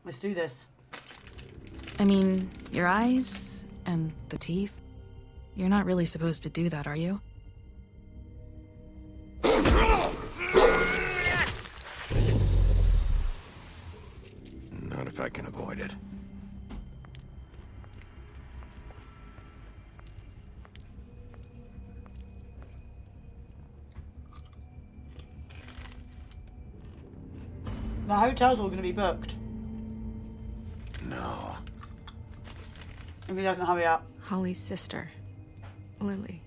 Let's do this. I mean, your eyes and the teeth. You're not really supposed to do that, are you? Not if I can avoid it. The hotel's all going to be booked. No. If he doesn't hurry up. Holly's sister, Lily.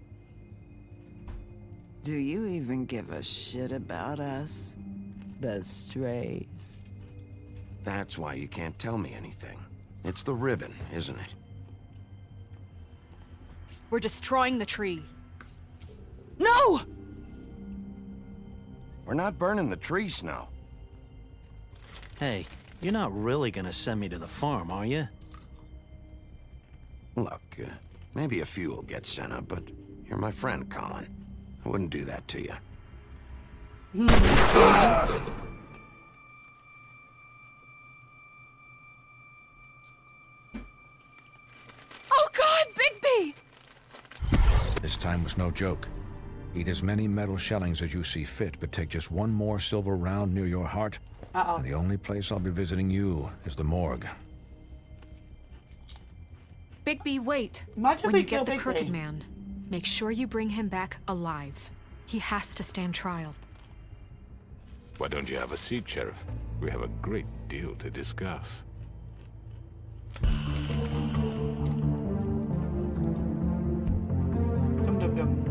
Do you even give a shit about us? The strays. That's why you can't tell me anything. It's the ribbon, isn't it? We're destroying the tree. No! We're not burning the tree, Snow. Hey, you're not really gonna send me to the farm, are you? Look, maybe a few will get sent up, but you're my friend, Colin. I wouldn't do that to you. Oh God, Bigby! This time was no joke. Eat as many metal shellings as you see fit, but take just one more silver round near your heart. And the only place I'll be visiting you is the morgue. Bigby, wait. Imagine When if you we kill get the Bigby. Crooked Man, make sure you bring him back alive. He has to stand trial. Why don't you have a seat, Sheriff? We have a great deal to discuss. Dum dum dum.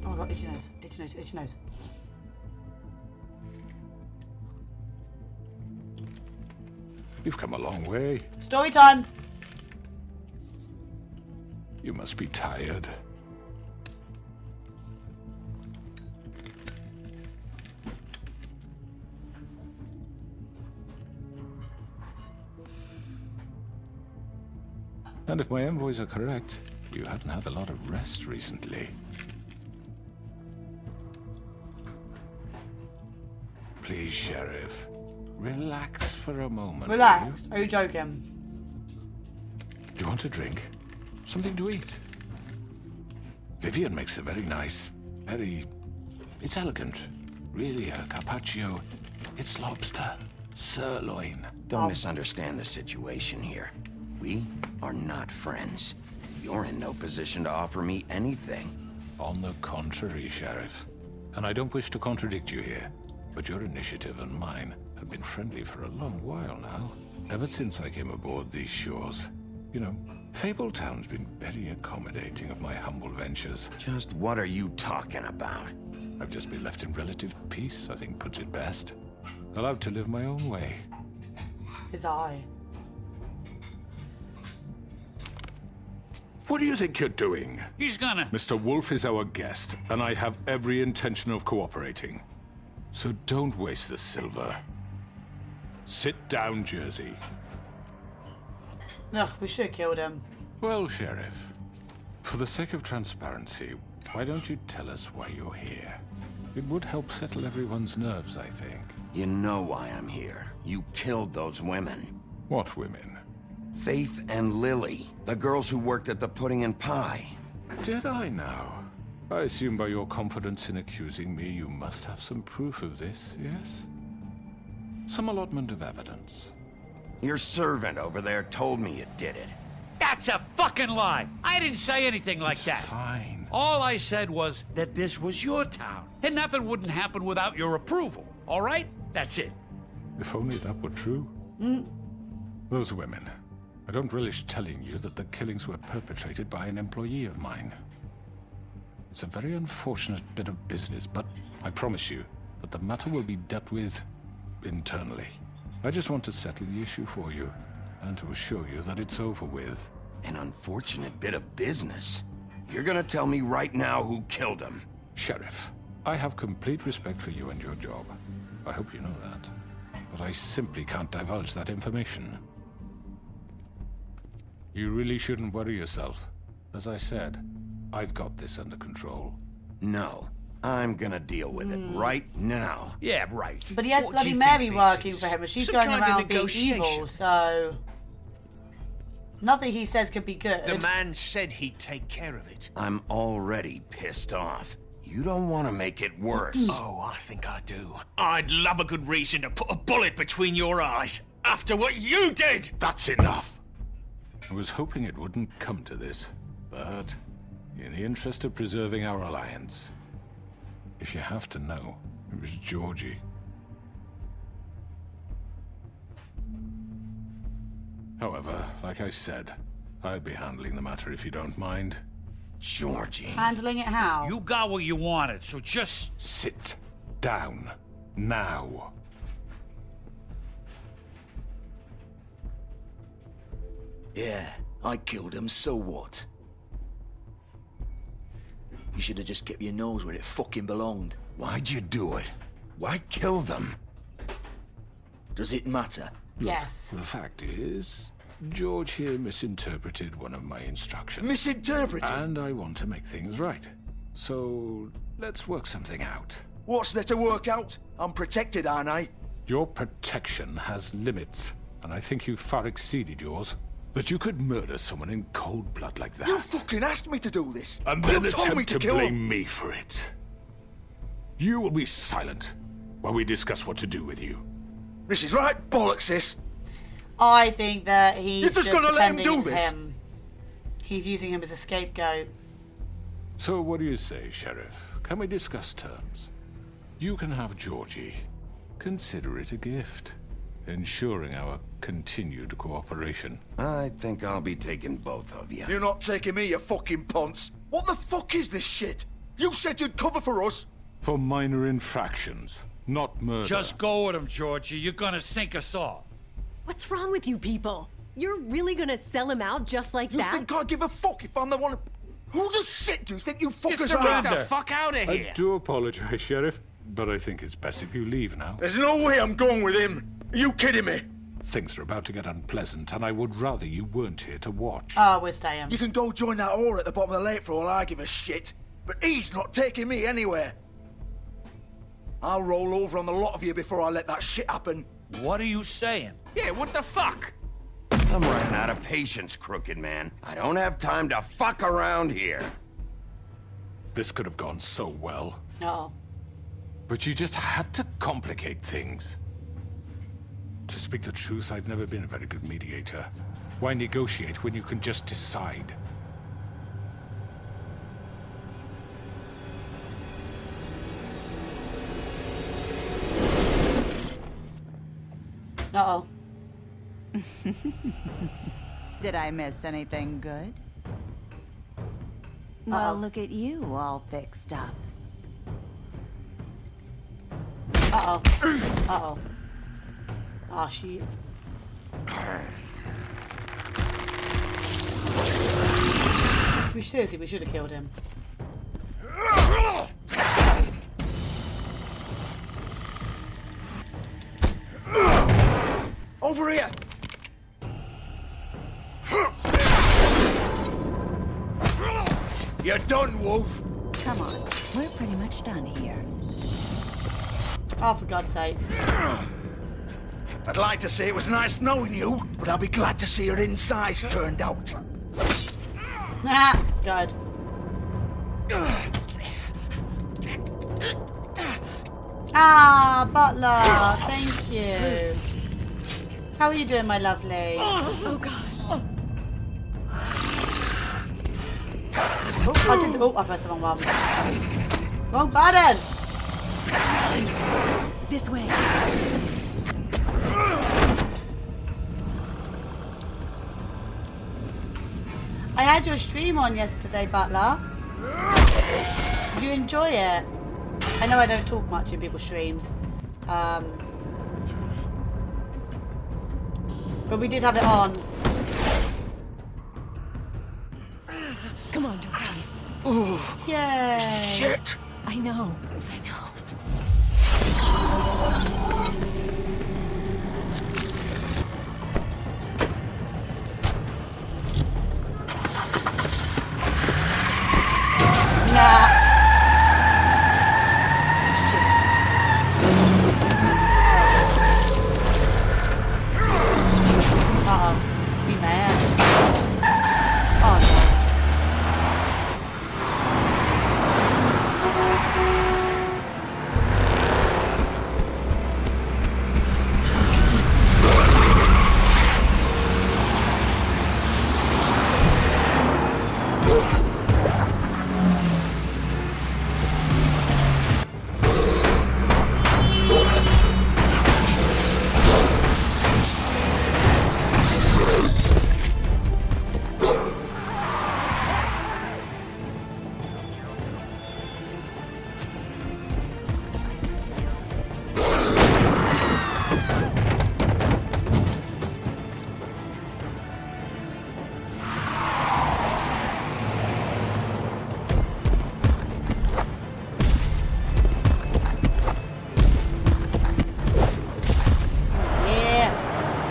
Oh my god, itchy nose, itchy nose, itchy nose. You've come a long way. Story time! You must be tired. And if my envoys are correct, you haven't had a lot of rest recently. Please, Sheriff, relax for a moment. Relax. Are you joking? Do you want a drink? Something to eat? Vivian makes a very nice, it's elegant. Really, a carpaccio. It's lobster, sirloin. Don't misunderstand the situation here. We are not friends. You're in no position to offer me anything. On the contrary, Sheriff. And I don't wish to contradict you here, but your initiative and mine have been friendly for a long while now. Ever since I came aboard these shores. You know, Fabletown's been very accommodating of my humble ventures. Just what are you talking about? I've just been left in relative peace, I think puts it best. Allowed to live my own way. His eye. What do you think you're doing? He's gonna... Mr. Wolf is our guest, and I have every intention of cooperating. So don't waste the silver. Sit down, Jersey. Ugh, we should have killed him. Well, Sheriff, for the sake of transparency, why don't you tell us why you're here? It would help settle everyone's nerves, I think. You know why I'm here. You killed those women. What women? Faith and Lily, the girls who worked at the Pudding and Pie. Did I now? I assume by your confidence in accusing me, you must have some proof of this, yes? Some allotment of evidence. Your servant over there told me you did it. That's a fucking lie. I didn't say anything like that. Fine. All I said was that this was your town, and nothing wouldn't happen without your approval. All right? That's it. If only that were true. Those women. I don't relish telling you that the killings were perpetrated by an employee of mine. It's a very unfortunate bit of business, but I promise you, but the matter will be dealt with internally. I just want to settle the issue for you, and to assure you that it's over with. An unfortunate bit of business. You're gonna tell me right now who killed him? Sheriff, I have complete respect for you and your job. I hope you know that. But I simply can't divulge that information. You really shouldn't worry yourself. As I said, I've got this under control. No. I'm gonna deal with it right now. Yeah, right. But he has What do bloody you Mary think working this for is? him, and she's Some going kind of around being negotiation? evil, so... Nothing he says could be good. The man said he'd take care of it. I'm already pissed off. You don't want to make it worse. Oh, I think I do. I'd love a good reason to put a bullet between your eyes after what you did. That's enough! I was hoping it wouldn't come to this, but in the interest of preserving our alliance, if you have to know, it was Georgie. However, like I said, I'll be handling the matter if you don't mind. Georgie. Handling it how? You got what you wanted, so just... Sit down. Now. Yeah, I killed him, so what? You should have just kept your nose where it fucking belonged. Why'd you do it? Why kill them? Does it matter? Yes. The fact is, George here misinterpreted one of my instructions. Misinterpreted? And I want to make things right. So, let's work something out. What's there to work out? I'm protected, aren't I? Your protection has limits, and I think you've far exceeded yours. But you could murder someone in cold blood like that. You fucking asked me to do this. And then you told me attempt to kill blame him. me for it. You will be silent while we discuss what to do with you. This is right bollocks, sis. I think that he's You're just gonna let him pretending do it's this? him. He's using him as a scapegoat. So what do you say, Sheriff? Can we discuss terms? You can have Georgie. Consider it a gift, ensuring our continued cooperation. I think I'll be taking both of you. You're not taking me, you fucking ponce. What the fuck is this shit? You said you'd cover for us. For minor infractions, not murder. Just go with him, Georgie. You're gonna sink us all. What's wrong with you people? You're really gonna sell him out just like You that? think I give a fuck if I'm the one? Who the shit do you think you fuckers are? Get the fuck out of here. I do apologize, Sheriff, but I think it's best if you leave now. There's no way I'm going with him. Are you kidding me? Things are about to get unpleasant, and I would rather you weren't here to watch. Oh, we're staying. You can go join that whore at the bottom of the lake for all I give a shit. But he's not taking me anywhere. I'll roll over on the lot of you before I let that shit happen. What are you saying? Yeah, what the fuck? I'm running out of patience, crooked man. I don't have time to fuck around here. This could have gone so well. No. But you just had to complicate things. To speak the truth, I've never been a very good mediator. Why negotiate when you can just decide? Uh-oh. Did I miss anything good? Well, look at you, all fixed up. Uh-oh. Uh-oh. Oh, shit. Seriously, we should have killed him. Over here! You're done, Wolf. Come on, we're pretty much done here. Oh, for God's sake. I'd like to say it was nice knowing you, but I'll be glad to see your insides turned out. Ah, God. Ah, Butler, thank you. How are you doing, my lovely? Oh, God. Oh, I pressed the wrong one. Wrong button! This way. I had your stream on yesterday, Butler. Did you enjoy it? I know I don't talk much in people's streams. But we did have it on. Come on, Georgie. Ooh. Yay! Shit! I know. Nah. Uh-oh. Be mad. Oh, no.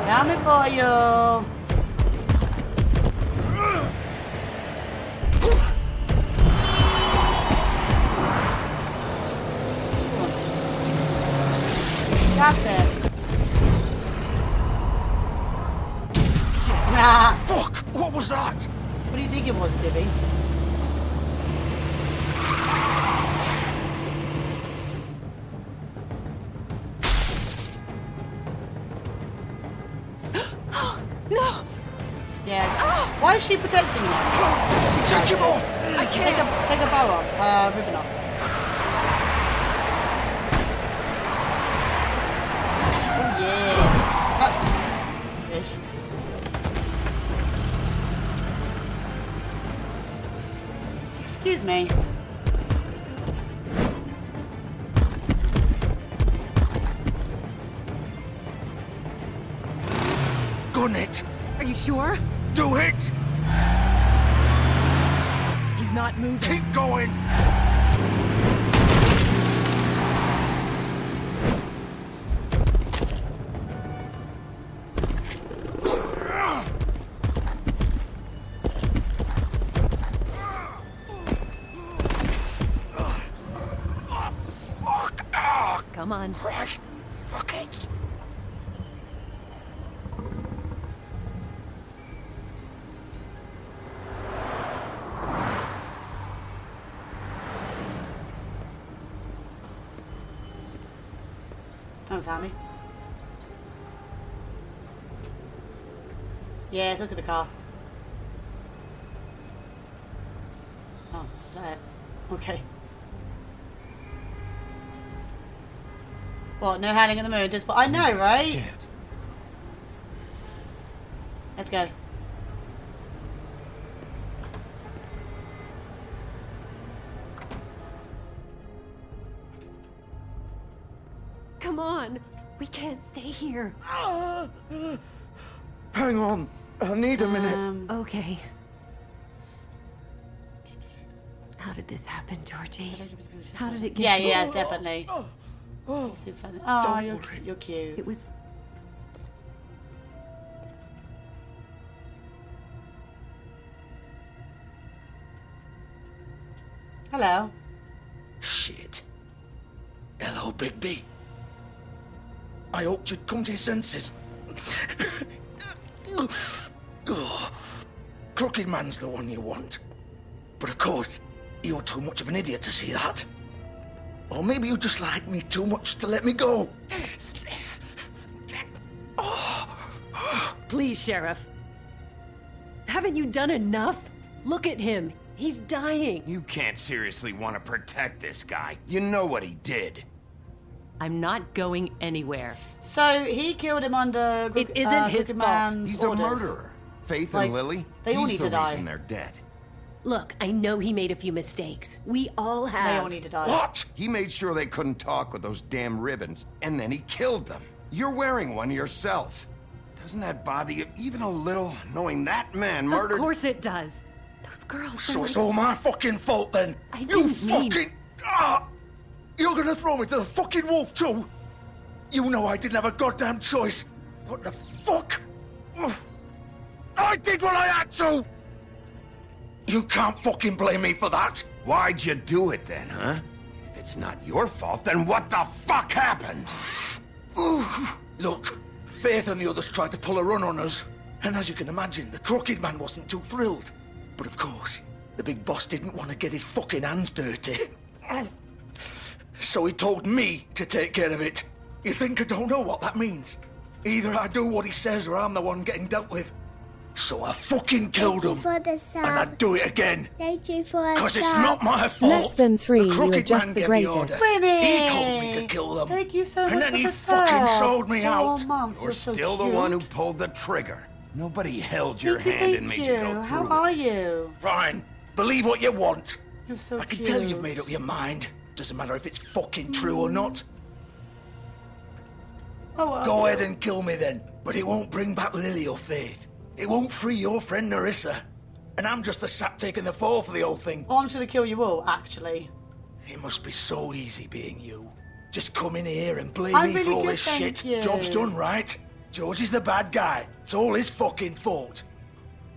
Coming for you. Got this. Nah. Fuck! What was that? What do you think it was, Dibby? No! Yeah. Why is she protecting him? Take him off! I can't. Take a bow off. Ribbon off. Oh, yeah. Ish. Excuse me. Gun it! Are you sure? Do it! He's not moving. Keep going! Come on. Right. Fuck it. That was handy. Yes, look at the car. Oh, is that it? Okay. What, no hiding in the mirror, just... I know, right? Shit. Let's go. Come on. We can't stay here. Hang on. I need a minute. Okay. How did this happen, Georgie? How did it get... Yeah, yes, definitely. Oh, Don't you're cute. It was... Hello. Shit. Hello, Bigby. I hoped you'd come to your senses. Crooked Man's the one you want. But of course, you're too much of an idiot to see that. Or maybe you just like me too much to let me go. Please, Sheriff. Haven't you done enough? Look at him. He's dying. You can't seriously want to protect this guy. You know what he did. I'm not going anywhere. So he killed him under It isn't his Crooked fault. Man's He's orders. a murderer. Faith Like, and Lily, they all he's need the to die. reason they're dead. Look, I know he made a few mistakes. We all have. They all need to die. What? He made sure they couldn't talk with those damn ribbons, and then he killed them. You're wearing one yourself. Doesn't that bother you even a little, knowing that man murdered... Of course it does. Those girls So are it's like... all my fucking fault then? I You didn't mean- fucking... You're gonna throw me to the fucking wolf too? You know I didn't have a goddamn choice. What the fuck? Ugh. I did what I had to! You can't fucking blame me for that. Why'd you do it then, huh? If it's not your fault, then what the fuck happened? Look, Faith and the others tried to pull a run on us. And as you can imagine, the Crooked Man wasn't too thrilled. But of course, the big boss didn't want to get his fucking hands dirty. So he told me to take care of it. You think I don't know what that means? Either I do what he says or I'm the one getting dealt with. So I fucking killed him. For the sub. And I'd do it again. Thank you for Because it's not my fault. Less than 3, The you Crooked adjust Man the gave the greater. order. Winnie! He told me to kill them. Thank you so much And then for he the fucking sub. sold me out. Mom, You're still the one who pulled the trigger. Nobody held your hand and made you go through How it. are you? Fine. Believe what you want. You're so I can cute. tell you've made up your mind. Doesn't matter if it's fucking true or not. Oh, Go ahead and kill me then. But it won't bring back Lily or Faith. It won't free your friend Narissa. And I'm just the sap taking the fall for the whole thing. Oh, I'm just gonna kill you all, actually. It must be so easy being you. Just come in here and blame I'm me for really all good, this thank shit. you. Job's done, right? George is the bad guy. It's all his fucking fault.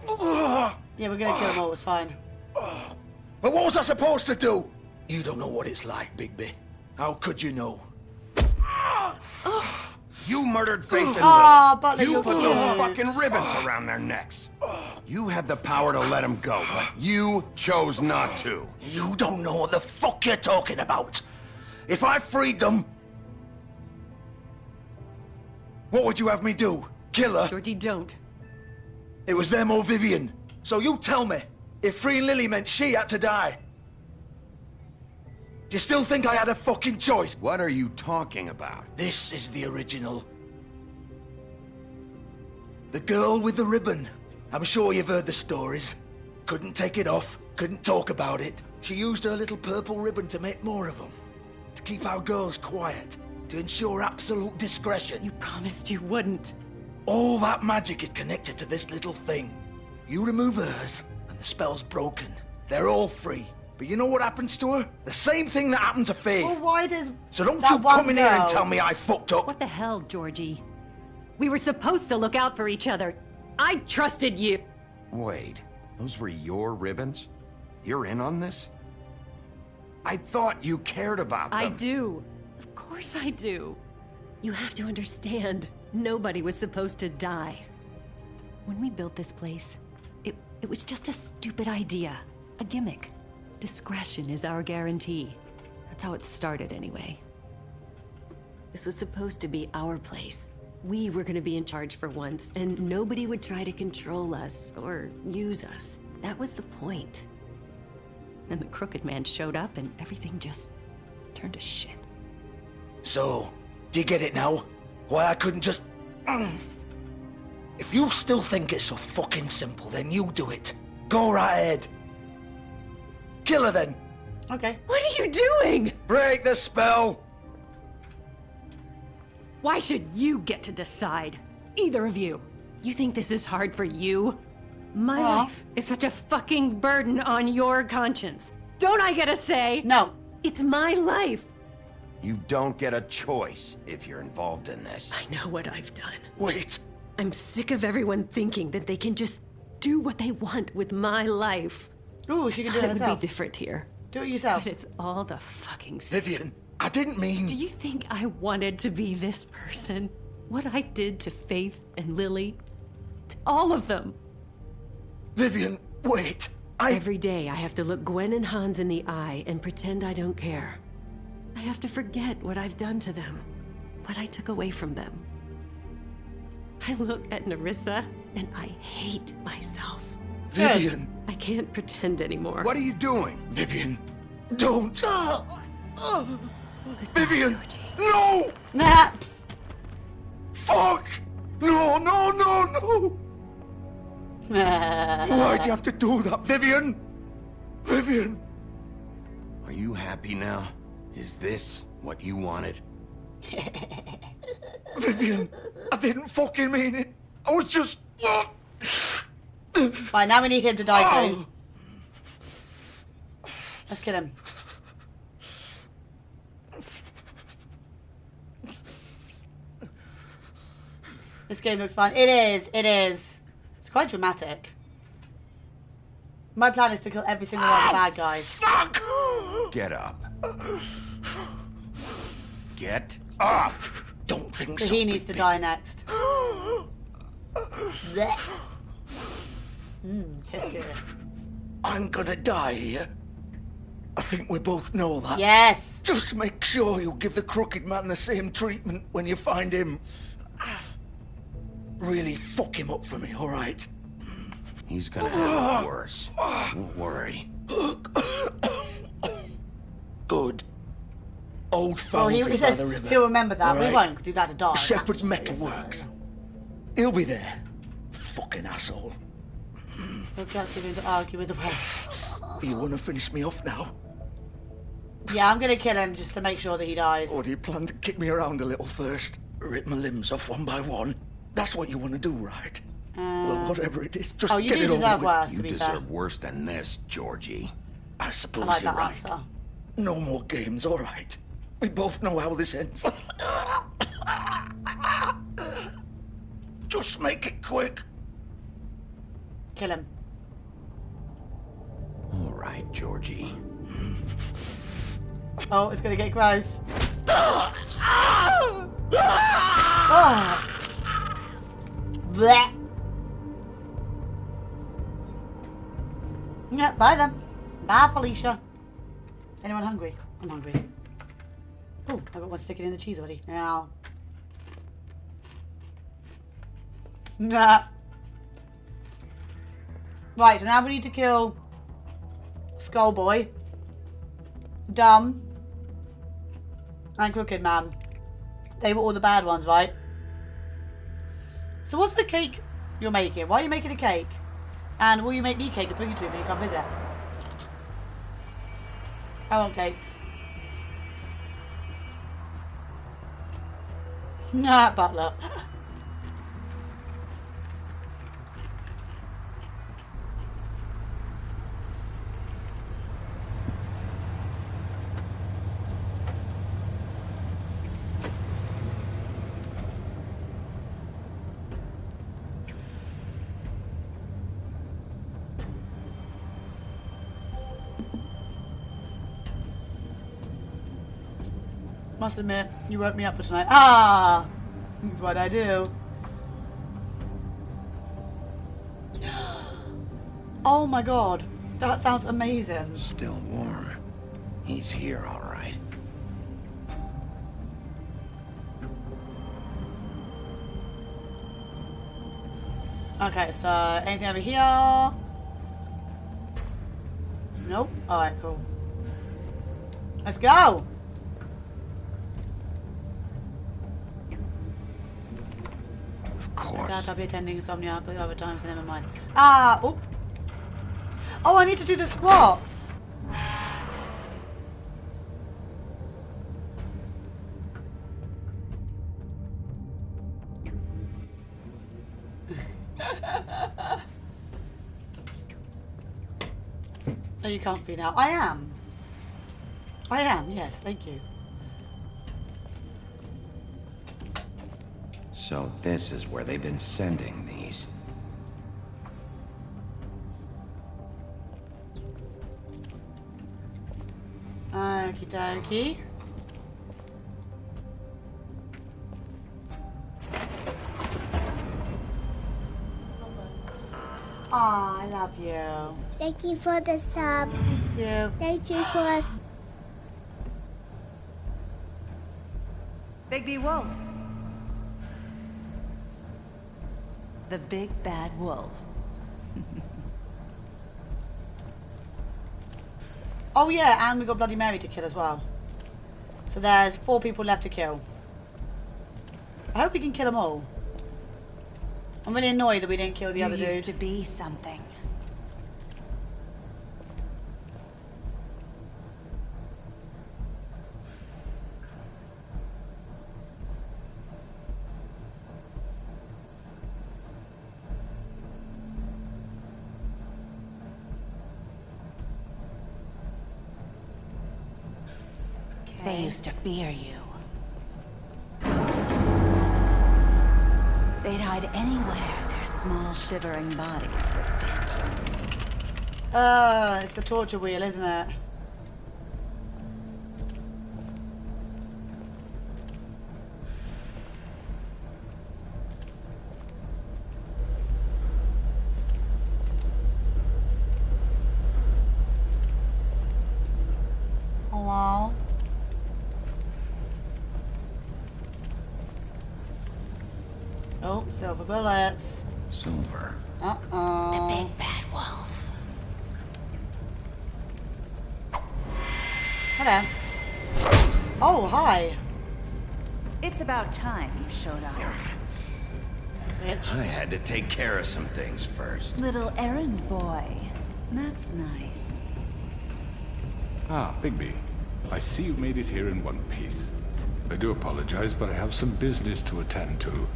Ugh. Yeah, we're gonna kill them all, it's fine. But what was I supposed to do? You don't know what it's like, Bigby. How could you know? You murdered Faith and Ah, Lily. Butler, You you're put cute. those fucking ribbons around their necks. You had the power to let them go, but you chose not to. You don't know what the fuck you're talking about. If I freed them... What would you have me do? Kill her? Georgie, don't. It was them or Vivian. So you tell me, if freeing Lily meant she had to die, do you still think I had a fucking choice? What are you talking about? This is the original. The girl with the ribbon. I'm sure you've heard the stories. Couldn't take it off, couldn't talk about it. She used her little purple ribbon to make more of them. To keep our girls quiet. To ensure absolute discretion. You promised you wouldn't. All that magic is connected to this little thing. You remove hers, and the spell's broken. They're all free. But you know what happens to her? The same thing that happened to Faith. Well, why does So don't that you one come in here and girl- tell me I fucked up. What the hell, Georgie? We were supposed to look out for each other. I trusted you. Wait, those were your ribbons? You're in on this? I thought you cared about them. I do. Of course I do. You have to understand, nobody was supposed to die. When we built this place, it was just a stupid idea. A gimmick. Discretion is our guarantee. That's how it started anyway. This was supposed to be our place. We were gonna be in charge for once, and nobody would try to control us or use us. That was the point. Then the Crooked Man showed up and everything just turned to shit. So, do you get it now? Why I couldn't just... If you still think it's so fucking simple, then you do it. Go right ahead. Kill her then. Okay. What are you doing? Break the spell. Why should you get to decide? Either of you. You think this is hard for you? My life is such a fucking burden on your conscience. Don't I get a say? No. It's my life. You don't get a choice if you're involved in this. I know what I've done. Wait. I'm sick of everyone thinking that they can just do what they want with my life. Ooh, she can do it It would herself. be different here. Do it yourself. But it's all the fucking... Vivian, I didn't mean... Do you think I wanted to be this person? What I did to Faith and Lily? To all of them? Vivian, wait. Every day I have to look Gwen and Hans in the eye and pretend I don't care. I have to forget what I've done to them. What I took away from them. I look at Narissa and I hate myself. Vivian. I can't pretend anymore. What are you doing? Vivian, don't. Vivian, no! Nah. Fuck! No, no, no, no! Why'd you have to do that, Vivian? Vivian! Are you happy now? Is this what you wanted? Vivian, I didn't fucking mean it. I was just... Right, now we need him to die too. Let's kill him. This game looks fun. It is. It is. It's quite dramatic. My plan is to kill every single one of the bad guys. Fuck! Get up. Get up! Don't think so. He needs to die next. Tested. I'm gonna die here. I think we both know that. Yes. Just make sure you give the crooked man the same treatment when you find him. Really fuck him up for me, all right? He's gonna have it worse. Don't worry. Good. Old Foundry he says by the river. He'll remember that. Right. We won't, because he's about to die. Shepherd's Metalworks. He'll be there. Fucking asshole. We're just going to argue with the way. You want to finish me off now? Yeah, I'm going to kill him just to make sure that he dies. Or do you plan to kick me around a little first? Rip my limbs off one by one? That's what you want to do, right? Well, whatever it is, just you get do it deserve over worse, with. to be You fair. deserve worse than this, Georgie. I suppose I like you're that right. answer. No more games, all right. We both know how this ends. Just make it quick. Kill him. All right, Georgie. Oh, it's going to get gross. Oh. Blech. Yeah, bye then. Bye, Felicia. Anyone hungry? I'm hungry. Oh, I got one sticking in the cheese already. Now. Nah. Right, so now we need to kill Skullboy, Dumb, and Crooked Man. They were all the bad ones, right? So what's the cake you're making? Why are you making a cake? And will you make me cake and bring it to me when you come visit? I want cake. Nah, butler. Must admit, you woke me up for tonight. Ah! That's what I do. Oh my god. That sounds amazing. Still warm. He's here, all right. Okay, so anything over here? Nope. Alright, cool. Let's go! Of course. I'll be attending Insomnia, but other times, never mind. Ah! Oh! Oh, I need to do the squats! Are you comfy now? I am. I am, yes, thank you. So this is where they've been sending these. Okie dokie. Aw, I love you. Thank you for the sub. Thank you. Thank you for... Bigby Wolf. The big bad wolf. Oh yeah, and we got Bloody Mary to kill as well. So there's 4 people left to kill. I hope we can kill them all. I'm really annoyed that we didn't kill the other dude. You used to be something. They used to fear you. They'd hide anywhere their small, shivering bodies would fit. It's the torture wheel, isn't it? Wow. Oh, silver bullets. Silver. Uh-oh. The big bad wolf. Hello. Oh, hi. It's about time you showed up. Bitch. I had to take care of some things first. Little errand boy. That's nice. Ah, Bigby. I see you made it here in one piece. I do apologize, but I have some business to attend to.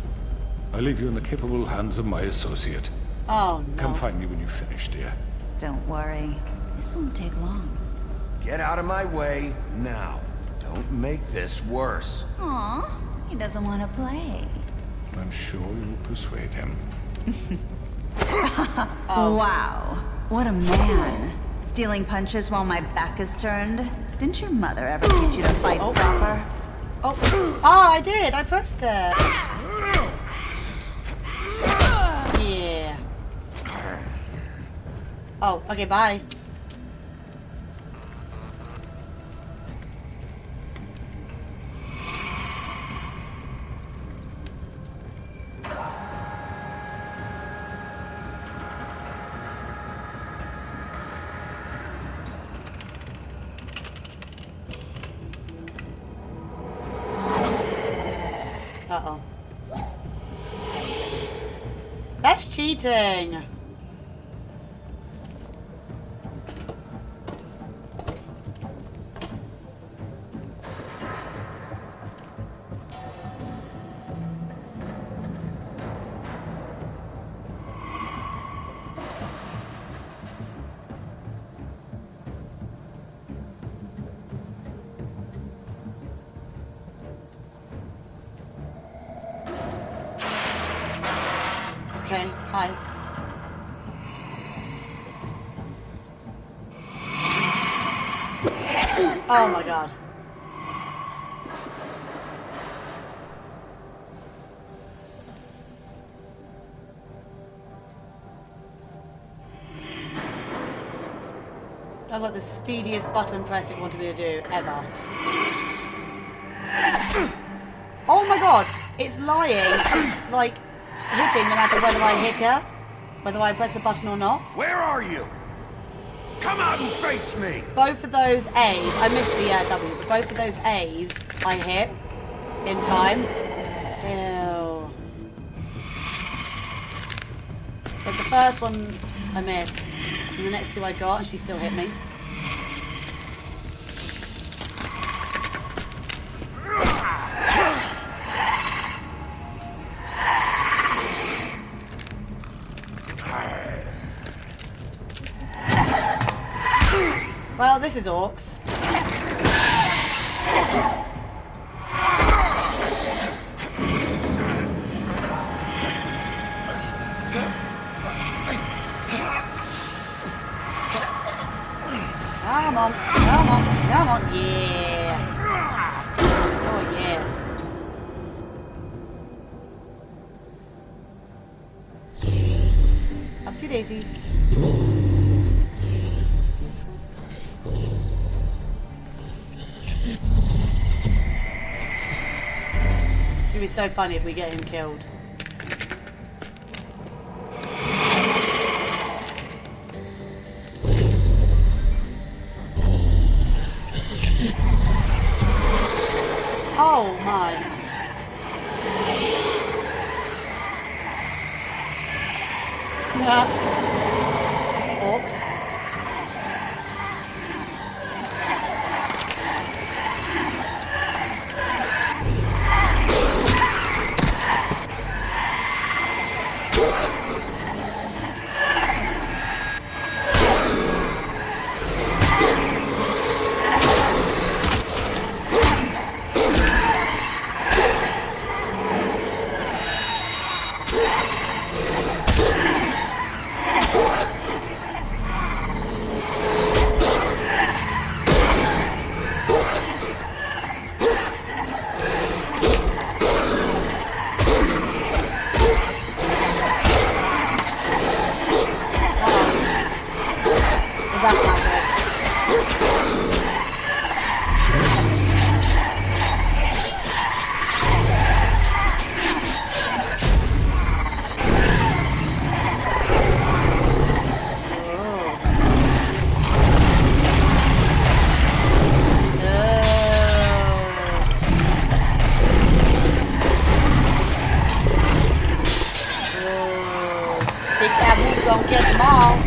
I leave you in the capable hands of my associate. Oh, no. Come find me when you finish, dear. Don't worry. This won't take long. Get out of my way now. Don't make this worse. Aw, he doesn't want to play. I'm sure you'll persuade him. Wow, what a man. Stealing punches while my back is turned? Didn't your mother ever teach you to fight proper? Oh, I did. I pressed it. Yeah. Oh, okay, bye. Uh-oh. That's cheating. Okay, hi. Oh my god. That was like the speediest button press it wanted me to do ever. Oh my god! It's lying. It's like hitting no matter whether I hit her, whether I press the button or not. Where are you? Come out and face me! Both of those A's, I missed the W, but both of those A's I hit in time. Ew. But the first one I missed, and the next two I got, and she still hit me. Well, this is orcs. Come on, come on, come on, yeah. Oh yeah. Upsy daisy. It's gonna be so funny if we get him killed. Oh my. Orcs. Big Bad Wolf gonna get them all.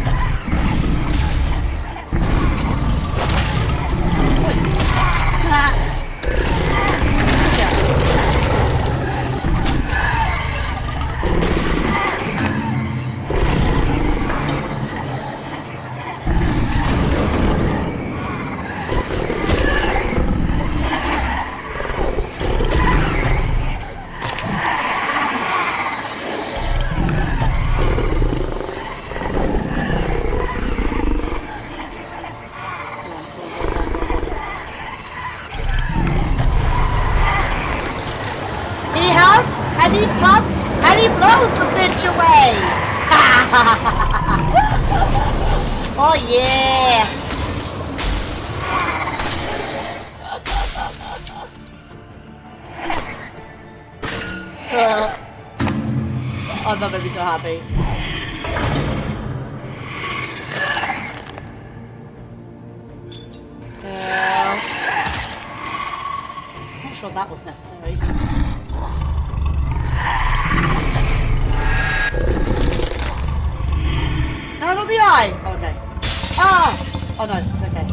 Oh yeah! Oh, that made me so happy. Not sure that was necessary. No, not the eye! Oh, okay. Ah! Oh no, it's okay.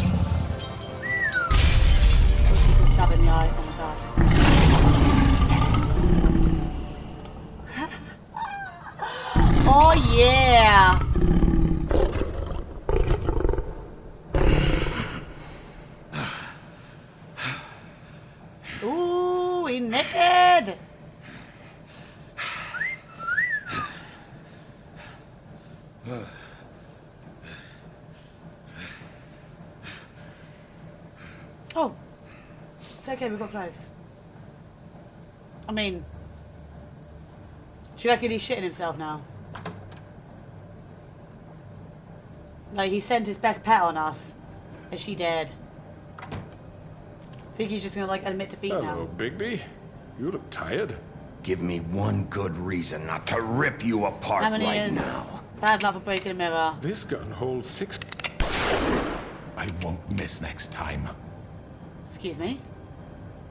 Oh, stab in the eye. Oh my god. Oh yeah! Ooh, he's naked! Oh, it's okay, we've got clothes. I mean, do you reckon he's shitting himself now? Like, he sent his best pet on us. Is she dead? Think he's just gonna, like, admit defeat now? Hello, Bigby. You look tired. Give me one good reason not to rip you apart How many right years? now. Bad luck for breaking a mirror. This gun holds 6. I won't miss next time. Excuse me?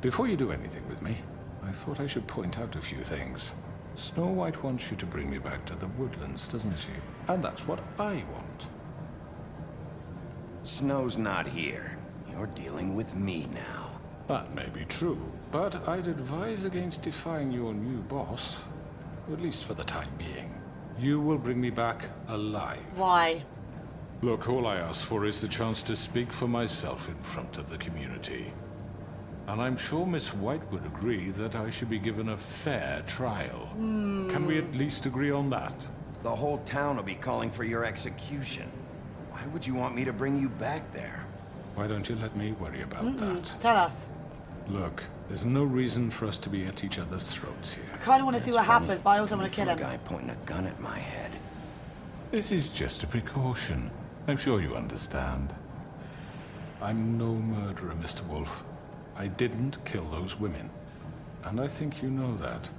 Before you do anything with me, I thought I should point out a few things. Snow White wants you to bring me back to the woodlands, doesn't she? And that's what I want. Snow's not here. You're dealing with me now. That may be true, but I'd advise against defying your new boss, at least for the time being. You will bring me back alive. Why? Look, all I ask for is the chance to speak for myself in front of the community. And I'm sure Miss White would agree that I should be given a fair trial. Can we at least agree on that? The whole town will be calling for your execution. Why would you want me to bring you back there? Why don't you let me worry about that? Tell us. Look, there's no reason for us to be at each other's throats here. I kind of want to see what happens, but I also want to kill him. A guy pointing a gun at my head. This is just a precaution. I'm sure you understand. I'm no murderer, Mr. Wolf. I didn't kill those women. And I think you know that.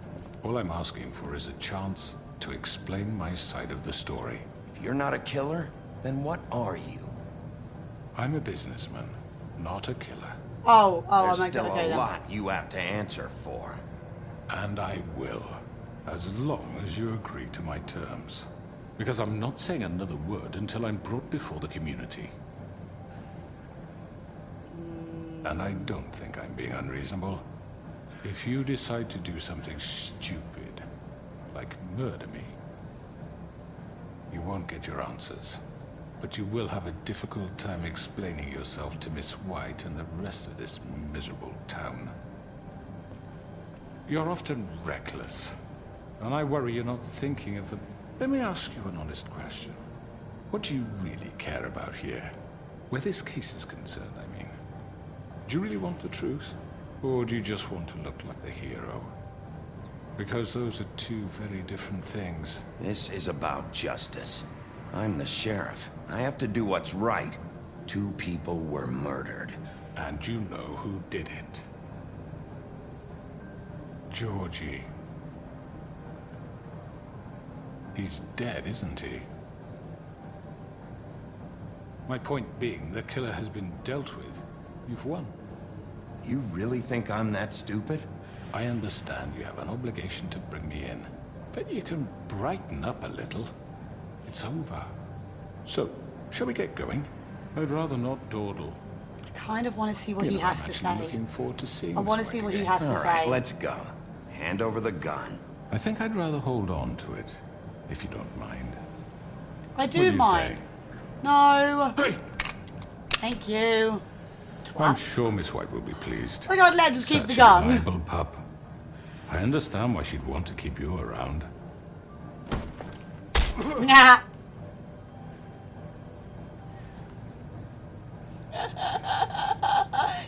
All I'm asking for is a chance to explain my side of the story. If you're not a killer, then what are you? I'm a businessman, not a killer. Oh, There's I'm still okay a then. lot you have to answer for. And I will, as long as you agree to my terms. Because I'm not saying another word until I'm brought before the community. And I don't think I'm being unreasonable. If you decide to do something stupid, like murder me, you won't get your answers. But you will have a difficult time explaining yourself to Miss White and the rest of this miserable town. You're often reckless, and I worry you're not thinking of the... Let me ask you an honest question. What do you really care about here? Where this case is concerned, I mean. Do you really want the truth? Or do you just want to look like the hero? Because those are two very different things. This is about justice. I'm the sheriff. I have to do what's right. 2 people were murdered. And you know who did it. Georgie. He's dead, isn't he? My point being, the killer has been dealt with. You've won. You really think I'm that stupid? I understand you have an obligation to bring me in, but you can brighten up a little. It's over. So, shall we get going? I'd rather not dawdle. I kind of want to see what he has to say. Looking forward to seeing I want to see what he has to All right, say. let's go. Hand over the gun. I think I'd rather hold on to it, if you don't mind. I What do you mind. say? No. Thank you. I'm sure Miss White will be pleased. I gotta let him just keep Such the a gun. reliable pup. I understand why she'd want to keep you around. Nah.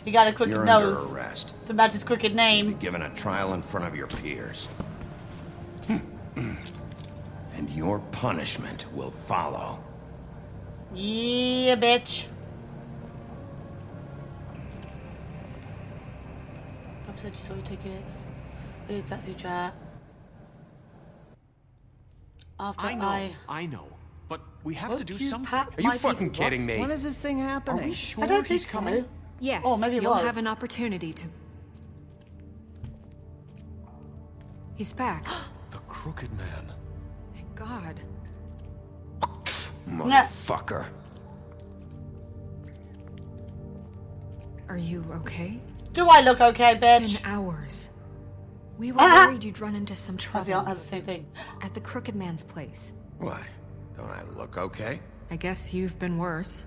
He got a crooked You're nose under arrest. to match his crooked name. Given a trial in front of your peers. And your punishment will follow. Yeah, bitch. Papa said you saw your tickets. Really taxi chat. After I know. But we have to do Would you something. pat Are you my fucking piece- kidding what? me? When is this thing happening? Are we sure I don't he's think coming? so. Yes, Oh, maybe it you'll was. have an opportunity to... He's back. The Crooked Man. Thank God. Motherfucker. Are you okay? Do I look okay, bitch? It's been hours. We were worried you'd run into some trouble. That's the same thing. At the Crooked Man's place. What? Don't I look okay? I guess you've been worse.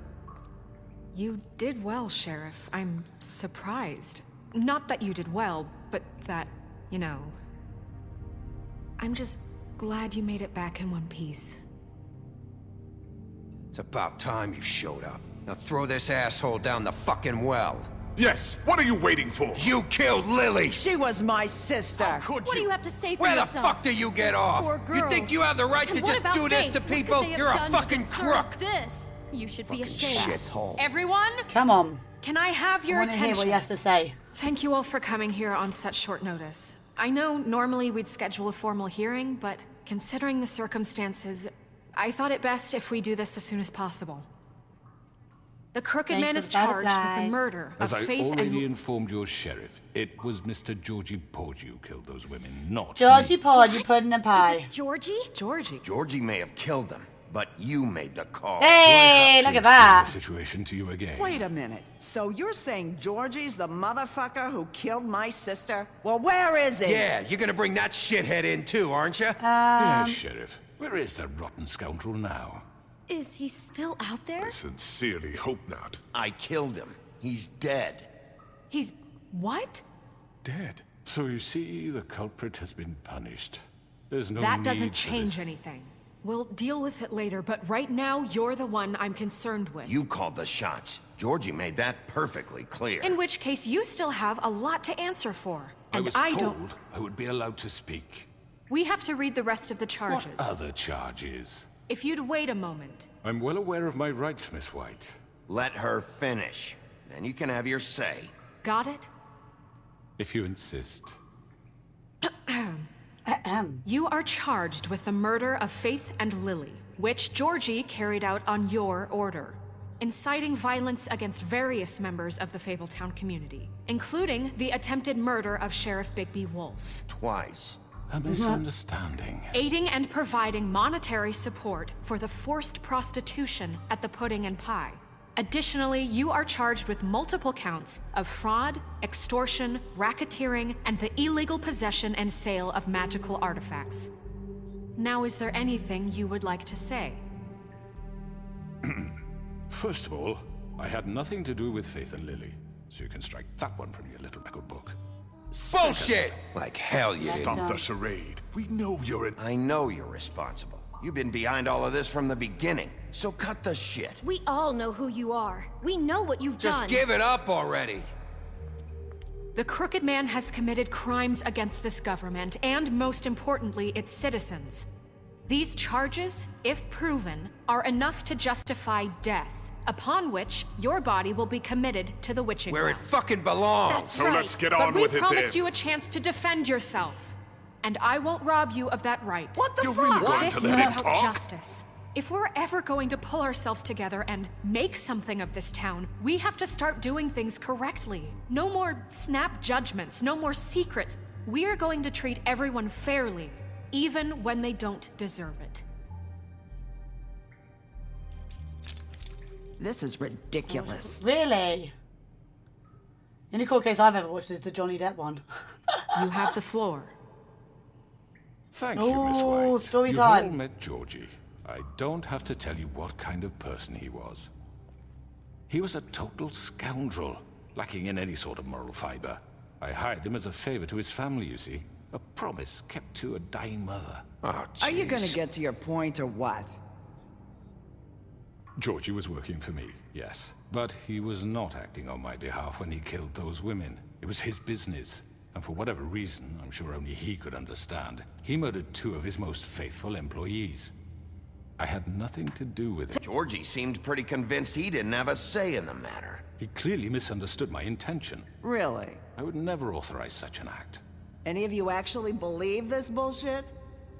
You did well, Sheriff. I'm surprised. Not that you did well, but that, you know... I'm just glad you made it back in one piece. It's about time you showed up. Now throw this asshole down the fucking well. Yes, what are you waiting for? You killed Lily! She was my sister. Could What do you have to say for Where the yourself? fuck do you get Those off? poor You think girls. you have the right And to what just about do this Faith? to What could people? they have You're a done to fucking deserve crook! This. You should be ashamed. Shithole. Everyone, Come on. can I have your I want to hear attention? what he has to say. Thank you all for coming here on such short notice. I know normally we'd schedule a formal hearing, but considering the circumstances, I thought it best if we do this as soon as possible. The Crooked Thanks Man for is the charged with the butterflies. murder As of I Faith already and... informed your sheriff, it was Mr. Georgie Porgy who killed those women, not Georgie me. Porgy pudding and pie. Georgie? Georgie may have killed them, but you made the call. Hey, look at that. The situation to you again. Wait a minute. So you're saying Georgie's the motherfucker who killed my sister? Well, where is he? Yeah, you're gonna bring that shithead in too, aren't you? Yes, Sheriff. Where is that rotten scoundrel now? Is he still out there? I sincerely hope not. I killed him. He's dead. He's... what? Dead. So you see, the culprit has been punished. There's no That need doesn't for change this. anything. We'll deal with it later, but right now, you're the one I'm concerned with. You called the shots. Georgie made that perfectly clear. In which case, you still have a lot to answer for. And I was don't... told I would be allowed to speak. We have to read the rest of the charges. What other charges? If you'd wait a moment. I'm well aware of my rights, Miss White. Let her finish. Then you can have your say. Got it? If you insist. You are charged with the murder of Faith and Lily, which Georgie carried out on your order, inciting violence against various members of the Fabletown community, including the attempted murder of Sheriff Bigby Wolf. Twice. A misunderstanding. Aiding and providing monetary support for the forced prostitution at the Pudding and Pie. Additionally, you are charged with multiple counts of fraud, extortion, racketeering, and the illegal possession and sale of magical artifacts. Now, is there anything you would like to say? First of all, I had nothing to do with Faith and Lily, so you can strike that one from your little record book. Bullshit! Like hell you did. Stop the charade. We know you're an... I know you're responsible. You've been behind all of this from the beginning, so cut the shit. We all know who you are. We know what you've done. Just give it up already. The Crooked Man has committed crimes against this government, and most importantly, its citizens. These charges, if proven, are enough to justify death, upon which your body will be committed to the witching Where it well. fucking belongs. That's So right. let's get But on we with it promised then. you a chance to defend yourself. And I won't rob you of that right. What the You're fuck? really going This to is let him about talk? justice. If we're ever going to pull ourselves together and make something of this town, we have to start doing things correctly. No more snap judgments, no more secrets. We are going to treat everyone fairly, even when they don't deserve it. This is ridiculous. Really? The only court case I've ever watched is the Johnny Depp one. You have the floor. Thank you, Miss White. Story You've time. all met Georgie. I don't have to tell you what kind of person he was. He was a total scoundrel, lacking in any sort of moral fiber. I hired him as a favor to his family, you see. A promise kept to a dying mother. Oh, Are you gonna get to your point or what? Georgie was working for me, yes. But he was not acting on my behalf when he killed those women. It was his business. And for whatever reason, I'm sure only he could understand, he murdered 2 of his most faithful employees. I had nothing to do with it. Georgie seemed pretty convinced he didn't have a say in the matter. He clearly misunderstood my intention. Really? I would never authorize such an act. Any of you actually believe this bullshit?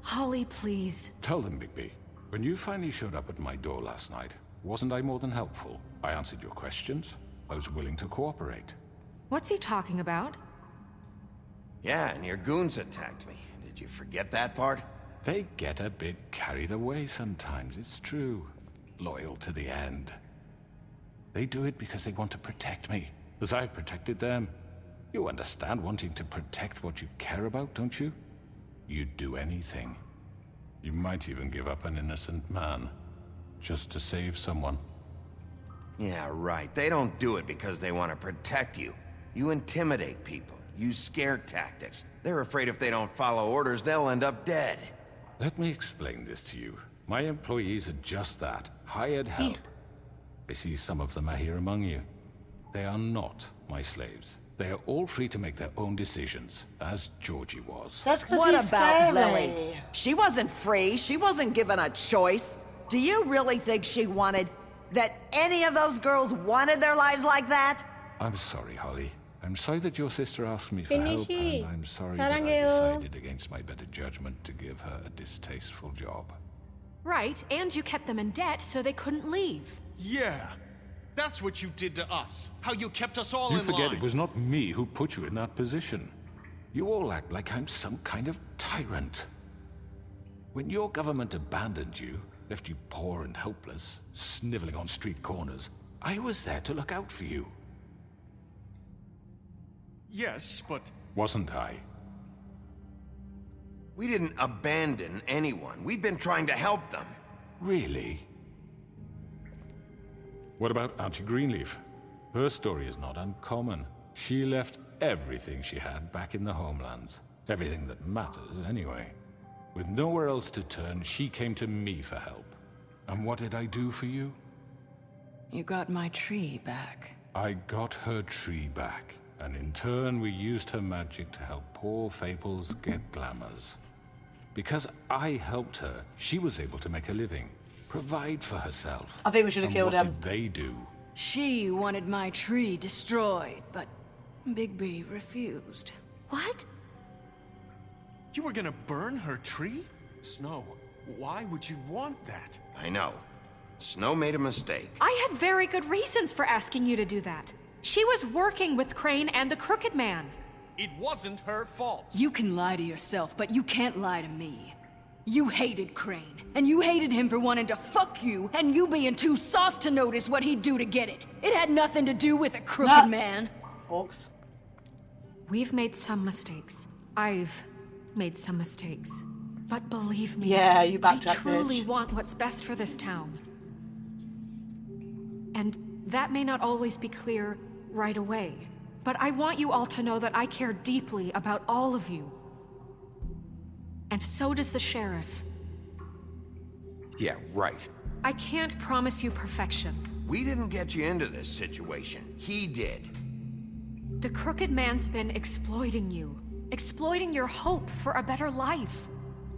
Holly, please. Tell them, Bigby. When you finally showed up at my door last night, wasn't I more than helpful? I answered your questions. I was willing to cooperate. What's he talking about? Yeah, and your goons attacked me. Did you forget that part? They get a bit carried away sometimes, it's true. Loyal to the end. They do it because they want to protect me, as I've protected them. You understand wanting to protect what you care about, don't you? You'd do anything. You might even give up an innocent man, just to save someone. Yeah, right. They don't do it because they want to protect you. You intimidate people, use scare tactics. They're afraid if they don't follow orders, they'll end up dead. Let me explain this to you. My employees are just that, hired help. I see some of them are here among you. They are not my slaves. They are all free to make their own decisions, as Georgie was. That's because What he's about scary. Lily? She wasn't free. She wasn't given a choice. Do you really think she wanted... that any of those girls wanted their lives like that? I'm sorry, Holly. I'm sorry that your sister asked me for help, Finish and I'm sorry 사랑해요. that I decided against my better judgment to give her a distasteful job. Right, and you kept them in debt so they couldn't leave. Yeah. That's what you did to us. How you kept us all You in forget line. it was not me who put you in that position. You all act like I'm some kind of tyrant. When your government abandoned you, left you poor and helpless, sniveling on street corners, I was there to look out for you. Yes, but... Wasn't I? We didn't abandon anyone. We've been trying to help them. Really? What about Archie Greenleaf? Her story is not uncommon. She left everything she had back in the homelands. Everything that matters, anyway. With nowhere else to turn, she came to me for help. And what did I do for you? You got my tree back. I got her tree back. And in turn, we used her magic to help poor Fables get glamours. Because I helped her, she was able to make a living. Provide for herself. I think we should have killed him. What did they do? She wanted my tree destroyed, but Bigby refused. What? You were gonna burn her tree? Snow, why would you want that? I know. Snow made a mistake. I had very good reasons for asking you to do that. She was working with Crane and the Crooked Man. It wasn't her fault. You can lie to yourself, but you can't lie to me. You hated Crane, and you hated him for wanting to fuck you, and you being too soft to notice what he'd do to get it. It had nothing to do with a crooked man. Hawks. We've made some mistakes. I've made some mistakes. But believe me, Yeah, you I backtrack, truly bitch. want what's best for this town. And that may not always be clear right away. But I want you all to know that I care deeply about all of you. And so does the sheriff. Yeah, right. I can't promise you perfection. We didn't get you into this situation. He did. The Crooked Man's been exploiting you. Exploiting your hope for a better life.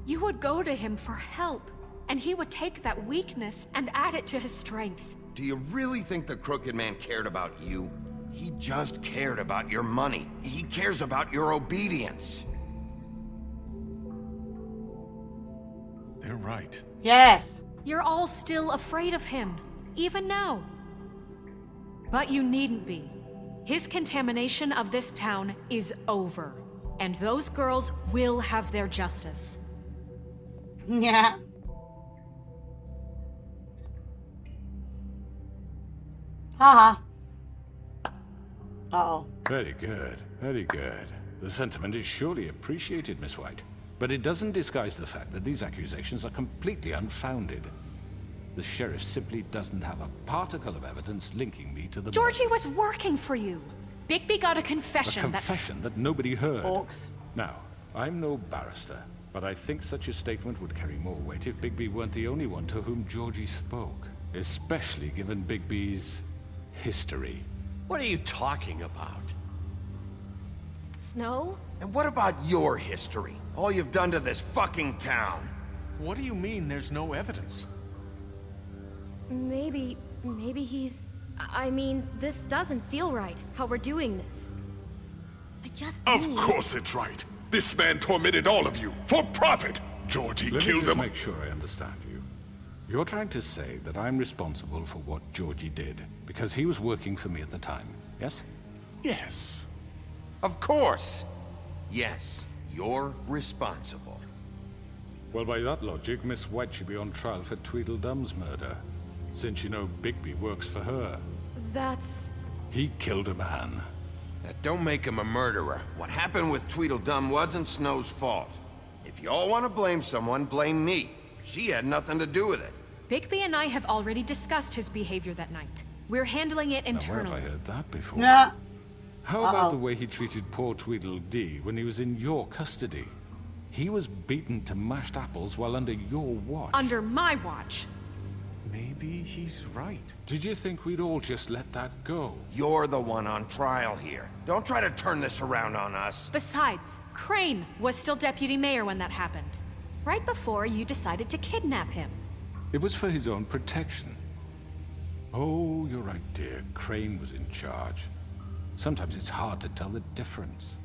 You would go to him for help, and he would take that weakness and add it to his strength. Do you really think the Crooked Man cared about you? He just cared about your money. He cares about your obedience. They're right. Yes. You're all still afraid of him, even now. But you needn't be. His contamination of this town is over, and those girls will have their justice. Yeah. Haha. Uh-oh. Very good, very good. The sentiment is surely appreciated, Miss White. But it doesn't disguise the fact that these accusations are completely unfounded. The sheriff simply doesn't have a particle of evidence linking me to the Georgie was working for you. Bigby got a confession. A confession that nobody heard. Orcs. Now, I'm no barrister, but I think such a statement would carry more weight if Bigby weren't the only one to whom Georgie spoke. Especially given Bigby's history. What are you talking about? Snow? And what about your history? All you've done to this fucking town. What do you mean there's no evidence? Maybe he's... I mean, this doesn't feel right, how we're doing this. I just Of course it's right. This man tormented all of you, for profit. Georgie Let killed me just them. make sure I understand you. You're trying to say that I'm responsible for what Georgie did, because he was working for me at the time, yes? Yes. Of course. Yes, you're responsible. Well, by that logic, Miss White should be on trial for Tweedledum's murder. Since you know Bigby works for her. That's... He killed a man. That don't make him a murderer. What happened with Tweedledum wasn't Snow's fault. If you all want to blame someone, blame me. She had nothing to do with it. Bigby and I have already discussed his behavior that night. We're handling it internally. Where have I heard that before? Yeah. How about the way he treated poor Tweedledee when he was in your custody? He was beaten to mashed apples while under your watch. Under my watch. Maybe he's right. Did you think we'd all just let that go? You're the one on trial here. Don't try to turn this around on us. Besides, Crane was still deputy mayor when that happened. Right before you decided to kidnap him. It was for his own protection. Oh, you're right, dear. Crane was in charge. Sometimes it's hard to tell the difference.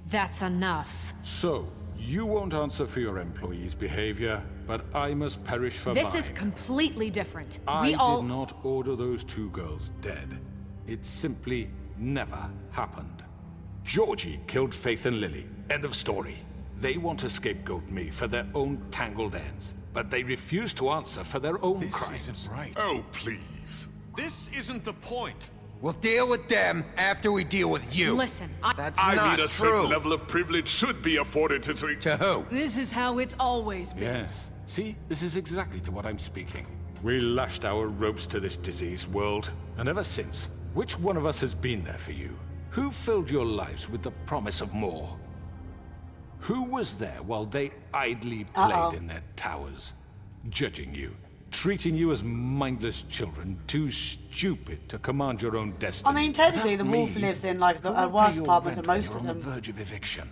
That's enough. So, you won't answer for your employees' behavior, but I must perish for mine. This is completely different. I We all... did not order those two girls dead. It simply never happened. Georgie killed Faith and Lily. End of story. They want to scapegoat me for their own tangled ends, but they refuse to answer for their own crimes. This isn't right. Oh, please. This isn't the point. We'll deal with them after we deal with you. Listen, That's I not mean, a true. certain level of privilege should be afforded to... To who? This is how it's always been. Yes. See, this is exactly to what I'm speaking. We lashed our ropes to this diseased world, and ever since, which one of us has been there for you? Who filled your lives with the promise of more? Who was there while they idly played in their towers, judging you, treating you as mindless children, too stupid to command your own destiny? I mean, technically, the Without wolf me, lives in like who a will worse pay your apartment rent than when most you're of on them. the verge of eviction?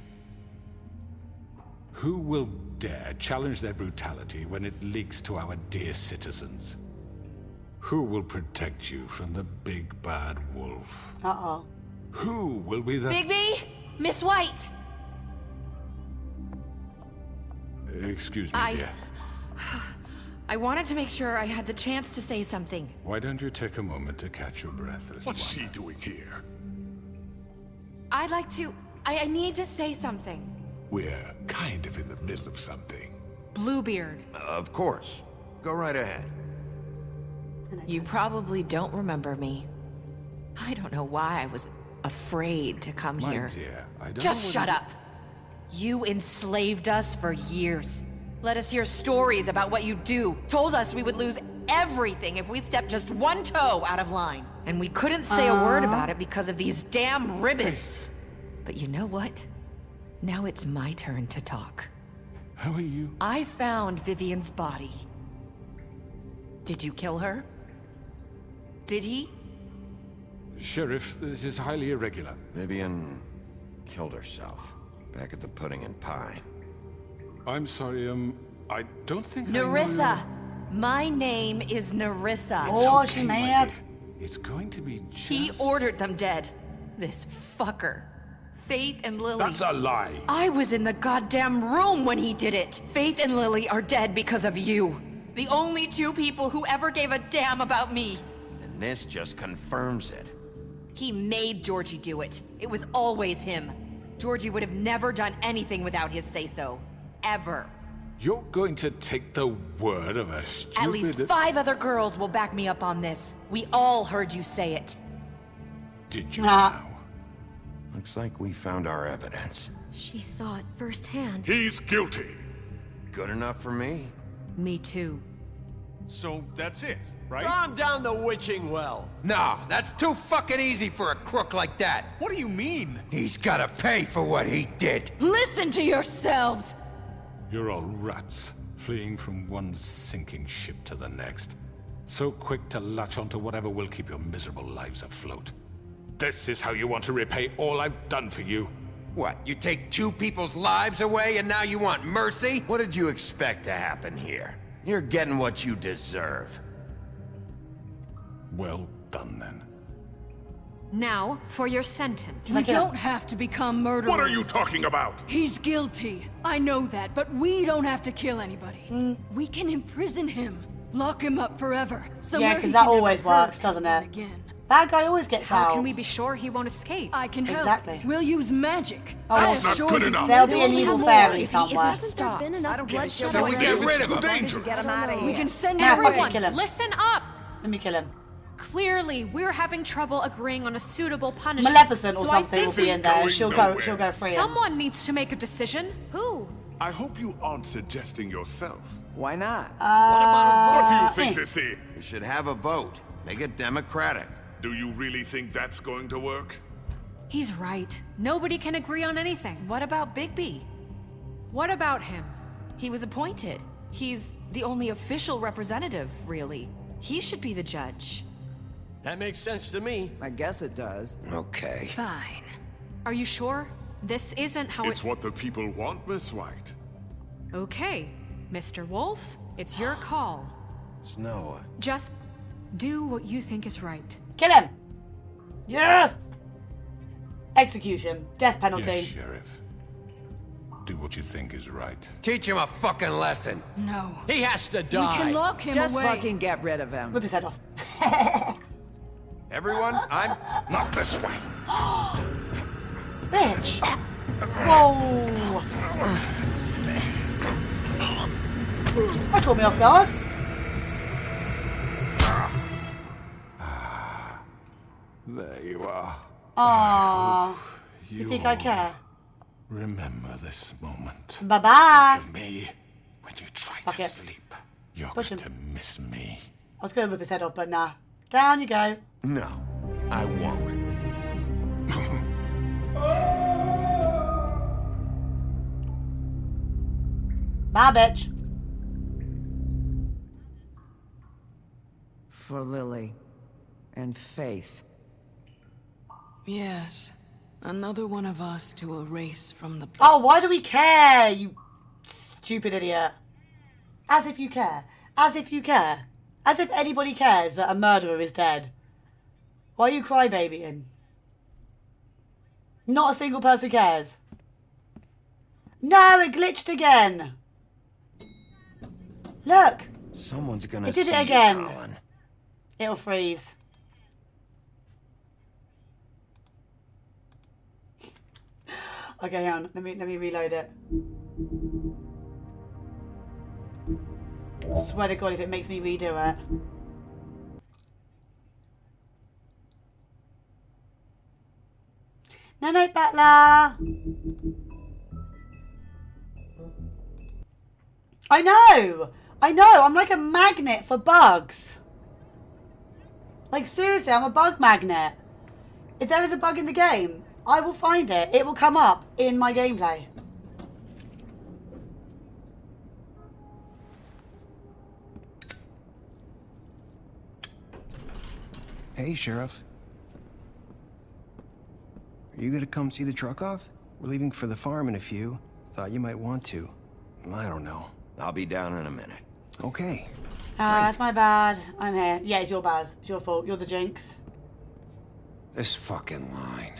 Who will dare challenge their brutality when it leaks to our dear citizens? Who will protect you from the big bad wolf? Uh-oh. Who will be the... Bigby! Miss White! Excuse me, dear. I wanted to make sure I had the chance to say something. Why don't you take a moment to catch your breath, little What's one? she doing here? I'd like to... I need to say something. We're kind of in the middle of something. Bluebeard. Of course. Go right ahead. You probably don't remember me. I don't know why I was afraid to come My here. dear, I don't Just know shut what up. You enslaved us for years. Let us hear stories about what you do. Told us we would lose everything if we stepped just one toe out of line. And we couldn't say a word about it because of these damn ribbons. But you know what? Now it's my turn to talk. How are you? I found Vivian's body. Did you kill her? Did he? Sheriff, this is highly irregular. Vivian killed herself back at the Pudding and Pie. I'm sorry, I don't think Nerissa! My name is Nerissa. Oh, she mad. It's going to be just... He ordered them dead. This fucker. Faith and Lily. That's a lie. I was in the goddamn room when he did it. Faith and Lily are dead because of you. The only two people who ever gave a damn about me. And this just confirms it. He made Georgie do it. It was always him. Georgie would have never done anything without his say-so. Ever. You're going to take the word of a stupid... At least 5 other girls will back me up on this. We all heard you say it. Did you Nah. now? Looks like we found our evidence. She saw it firsthand. He's guilty. Good enough for me. Me too. So that's it, right? Calm down the witching well. No, that's too fucking easy for a crook like that. What do you mean? He's gotta pay for what he did. Listen to yourselves! You're all rats, fleeing from one sinking ship to the next. So quick to latch onto whatever will keep your miserable lives afloat. This is how you want to repay all I've done for you? What, you take 2 people's lives away and now you want mercy? What did you expect to happen here? You're getting what you deserve. Well done, then. Now, for your sentence. We don't have to become murderers. What are you talking about? He's guilty. I know that, but we don't have to kill anybody. We can imprison him. Lock him up forever. Yeah, Somewhere because he that can never always hurt works, doesn't anyone it? Again. Bad guy always gets How out. can we be sure he won't escape? I can help. Exactly. We'll use magic. Oh, I that's not assure good you, enough. There'll be we'll an do evil more fairy if he somewhere. isn't Hasn't there stopped. been enough bloodshed So we already? get rid of It's too him. dangerous. Get him out of We here. can send Nah, fuck it, everyone. kill him. Listen up! Let me kill him. Clearly, we're having trouble agreeing on a suitable punishment. Maleficent or so I something will think be in there. going She'll nowhere. go free him. someone needs to make a decision. Who? I hope you aren't suggesting yourself. Why not? What do you think eh. this is? We should have a vote. Make it democratic. Do you really think that's going to work? He's right. Nobody can agree on anything. What about Bigby? What about him? He was appointed. He's the only official representative, really. He should be the judge. That makes sense to me. I guess it does. Okay. Fine. Are you sure? This isn't how It's what the people want, Miss White. Okay, Mr. Wolf, it's your call. Snow. Just do what you think is right. Kill him! Yes! Execution. Death penalty. Yes, Sheriff. Do what you think is right. Teach him a fucking lesson. No. He has to We can lock him Just away. fucking get rid of him. Whip his head off. Everyone, I'm... Not this way. Bitch! Whoa! That caught me off guard. There you are. Aww. You You think I care? Remember this moment. Bye-bye. Of me when you try Fuck to it. sleep. You're Push going him. to miss me. I was going to rip his head off, but nah. Down you go. No, I won't. Bye, bitch. For Lily. And Faith. Yes. Another one of us to erase from the... Oh, why do we care, you stupid idiot? As if you care. As if you care. As if anybody cares that a murderer is dead. Why are you crybabying? Not a single person cares. No, it glitched again. Look. Someone's gonna It did see it again. you, Colin. It'll freeze. Okay, hang on. Let me reload it. Swear to God, if it makes me redo it. No, no, Butler. I know. I'm like a magnet for bugs. Like, seriously, I'm a bug magnet. If there is a bug in the game, I will find it. It will come up in my gameplay. Hey, Sheriff. Are you gonna come see the truck off? We're leaving for the farm in a few. Thought you might want to. I don't know. I'll be down in a minute. Okay. That's my bad. I'm here. Yeah, it's your bad. It's your fault. You're the jinx. This fucking line.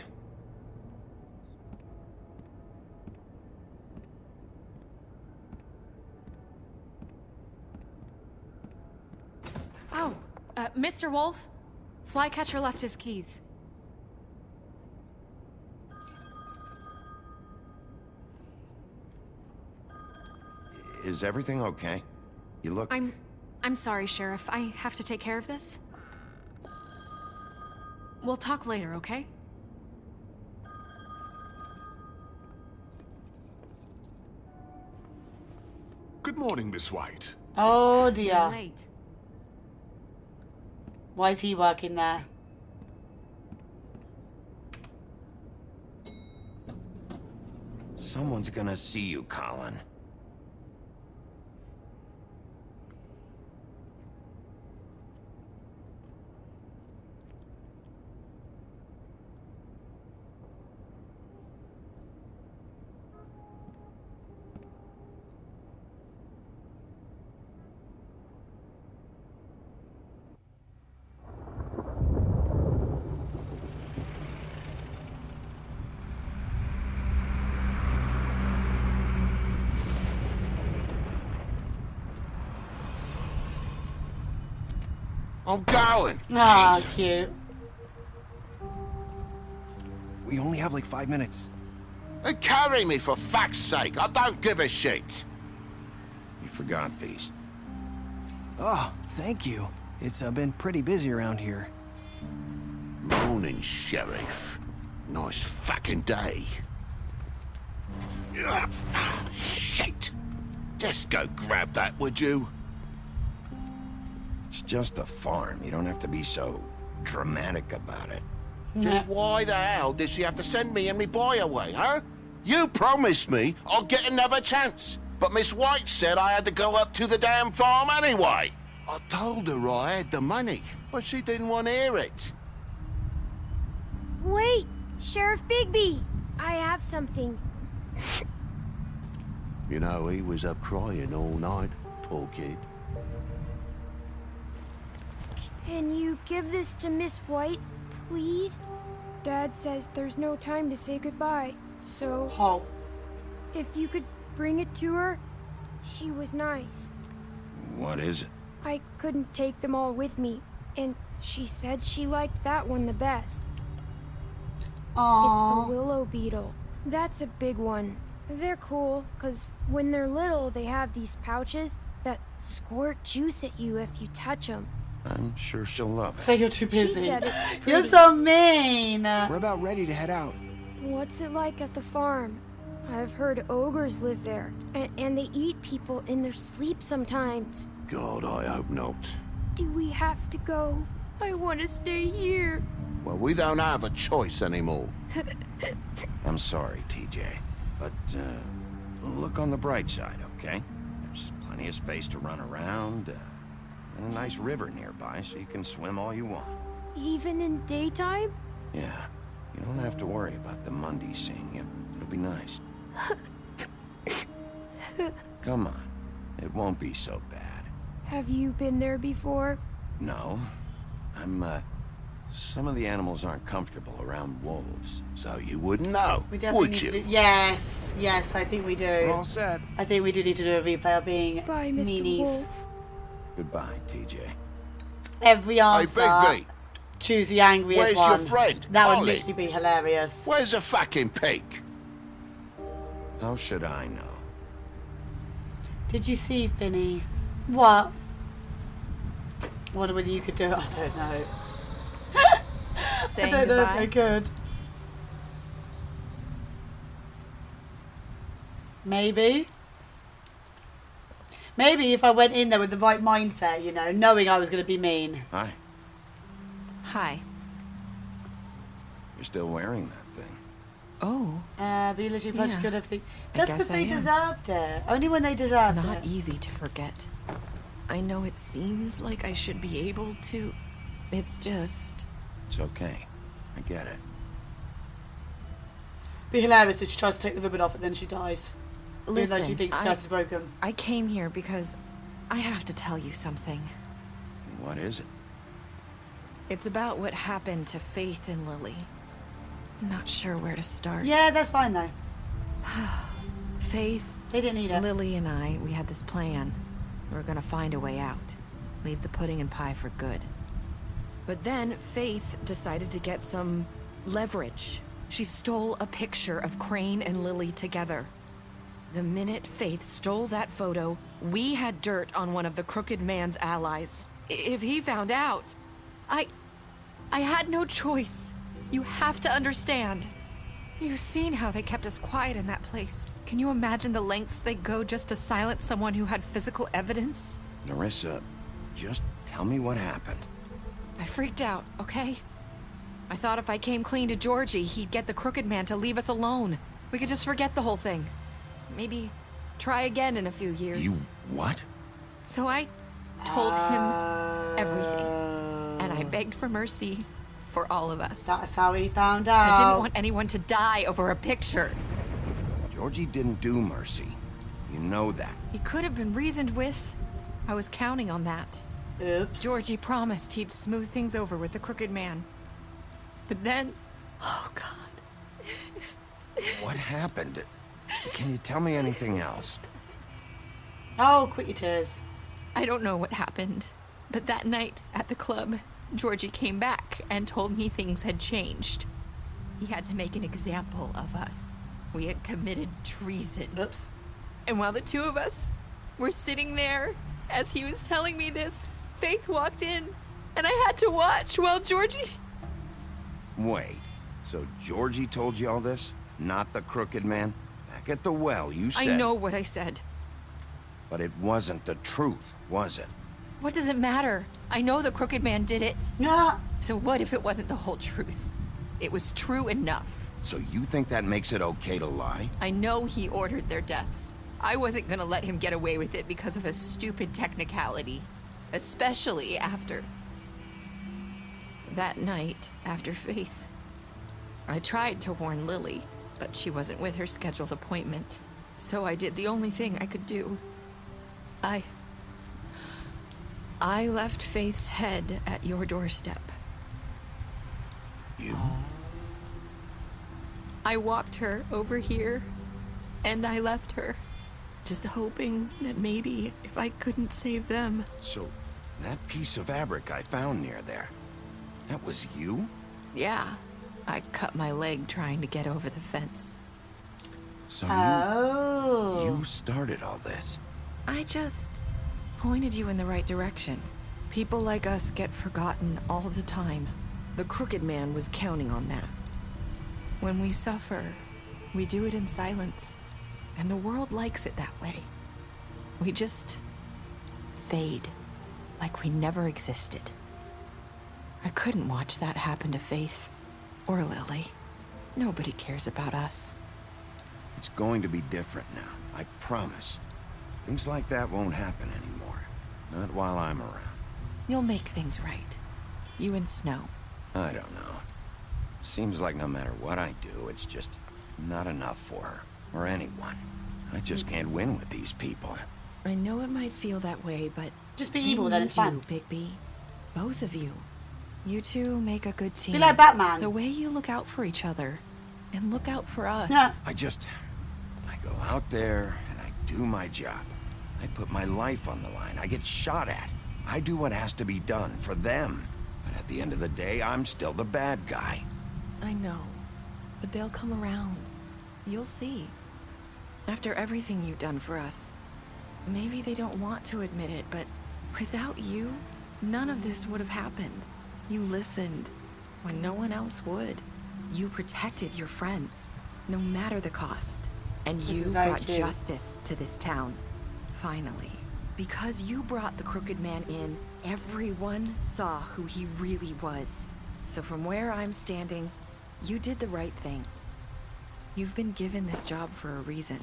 Oh, Mr. Wolf, Flycatcher left his keys. is everything okay? You look... I'm sorry, Sheriff. I have to take care of this. We'll talk later, okay? Good morning, Miss White. Oh dear. You're late. Why is he working there? Someone's gonna see you, Colin. I'm going. Ah, Jesus. cute. We only have like 5 minutes. Carry me, for fuck's sake. I don't give a shit. You forgot these. Oh, thank you. It's been pretty busy around here. Morning, Sheriff. Nice fucking day. Ugh, shit. Just go grab that, would you? It's just a farm. You don't have to be so dramatic about it. Just why the hell did she have to send me and me boy away, huh? You promised me I'll get another chance. But Miss White said I had to go up to the damn farm anyway. I told her I had the money, but she didn't want to hear it. Wait, Sheriff Bigby. I have something. You know, he was up crying all night, poor kid. Can you give this to Miss White, please? Dad says there's no time to say goodbye, so... If you could bring it to her, she was nice. What is it? I couldn't take them all with me, and she said she liked that one the best. Aww. It's a willow beetle. That's a big one. They're cool, because when they're little, they have these pouches that squirt juice at you if you touch them. I'm sure she'll love it. So you're too busy. She said it was pretty. You're so mean. We're about ready to head out. What's it like at the farm? I've heard ogres live there, and they eat people in their sleep sometimes. God, I hope not. Do we have to go? I want to stay here. Well, we don't have a choice anymore. I'm sorry, TJ. But, look on the bright side, okay? There's plenty of space to run around, and a nice river nearby, so you can swim all you want. Even in daytime? Yeah. You don't have to worry about the Mundies seeing you. It'll be nice. Come on. It won't be so bad. Have you been there before? No. Some of the animals aren't comfortable around wolves. So you wouldn't know, We definitely would need you? to do... Yes, yes, I think we do. We're all set. I think we do need to do a replay of being Bye, Mr. meanies. Wolf. Goodbye, TJ. Every answer. Bigby. Choose the angriest Where's one. your friend, That would Ollie? literally be hilarious. Where's the fucking pig? How should I know? Did you see, Finny? What? Wonder whether you could do it. I don't know. Saying I don't know goodbye? if I could. Maybe. Maybe if I went in there with the right mindset, you know, knowing I was going to be mean. Hi. Hi. You're still wearing that thing. Oh. But you literally punched Yeah. good everything. I That's guess because they I am. deserved it. Only when they deserved It's not it. easy to forget. I know it seems like I should be able to. It's just... It's okay. I get it. Be hilarious if she tries to take the ribbon off and then she dies. Even though she Listen, thinks the glass is broken. I came here because I have to tell you something. What is it? It's about what happened to Faith and Lily. I'm not sure where to start. Yeah, that's fine though. Faith, they didn't need it. Lily and I, we had this plan. We were gonna find a way out. Leave the pudding and pie for good. But then Faith decided to get some leverage. She stole a picture of Crane and Lily together. The minute Faith stole that photo, we had dirt on one of the Crooked Man's allies. If he found out, I had no choice. You have to understand. You've seen how they kept us quiet in that place. Can you imagine the lengths they go just to silence someone who had physical evidence? Nerissa, just tell me what happened. I freaked out, okay? I thought if I came clean to Georgie, he'd get the Crooked Man to leave us alone. We could just forget the whole thing. Maybe try again in a few years. You what? So I told him everything. And I begged for mercy for all of us. That's how he found out. I didn't want anyone to die over a picture. Georgie didn't do mercy. You know that. He could have been reasoned with. I was counting on that. Oops. Georgie promised he'd smooth things over with the Crooked Man. But then... Oh, God. What happened? Can you tell me anything else? Oh, quit your tears. I don't know what happened, but that night at the club, Georgie came back and told me things had changed. He had to make an example of us. We had committed treason. Oops. And while the two of us were sitting there, as he was telling me this, Faith walked in, and I had to watch while Georgie... Wait, so Georgie told you all this? Not the Crooked Man? Back at the well, you said... I know what I said. But it wasn't the truth, was it? What does it matter? I know the Crooked Man did it. Yeah. So what if it wasn't the whole truth? It was true enough. So you think that makes it okay to lie? I know he ordered their deaths. I wasn't gonna let him get away with it because of a stupid technicality. Especially after... that night, after Faith. I tried to warn Lily, but she wasn't with her scheduled appointment. So I did the only thing I could do. I left Faith's head at your doorstep. You? I walked her over here, and I left her. Just hoping that maybe if I couldn't save them. So, that piece of fabric I found near there, that was you? Yeah. I cut my leg trying to get over the fence. So Oh. you started all this? I just pointed you in the right direction. People like us get forgotten all the time. The Crooked Man was counting on that. When we suffer, we do it in silence. And the world likes it that way. We just fade, like we never existed. I couldn't watch that happen to Faith, or Lily. Nobody cares about us. It's going to be different now, I promise. Things like that won't happen anymore. Not while I'm around. You'll make things right. You and Snow. I don't know. It seems like no matter what I do, it's just not enough for her, or anyone. I just can't win with these people. I know it might feel that way, but... Just be evil, then it's fine. You, Bigby. Both of you. You two make a good team. Be like Batman. The way you look out for each other. And look out for us. Yeah. I go out there and I do my job. I put my life on the line. I get shot at. I do what has to be done for them. But at the end of the day, I'm still the bad guy. I know. But they'll come around. You'll see. After everything you've done for us. Maybe they don't want to admit it, but without you, none of this would have happened. You listened when no one else would. You protected your friends, no matter the cost. And you brought justice to this town. Finally. Because you brought the Crooked Man in, everyone saw who he really was. So from where I'm standing, you did the right thing. You've been given this job for a reason.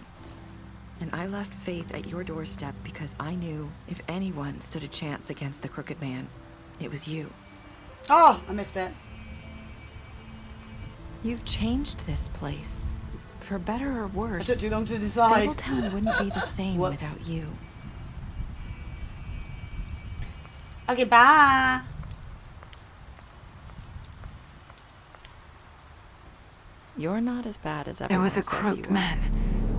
And I left Faith at your doorstep because I knew if anyone stood a chance against the Crooked Man, it was you. Oh, I missed it. You've changed this place. For better or worse. I took too long to decide. Fabletown wouldn't be the same without you. Okay, bye. You're not as bad as everyone There was a says croaked you are. man,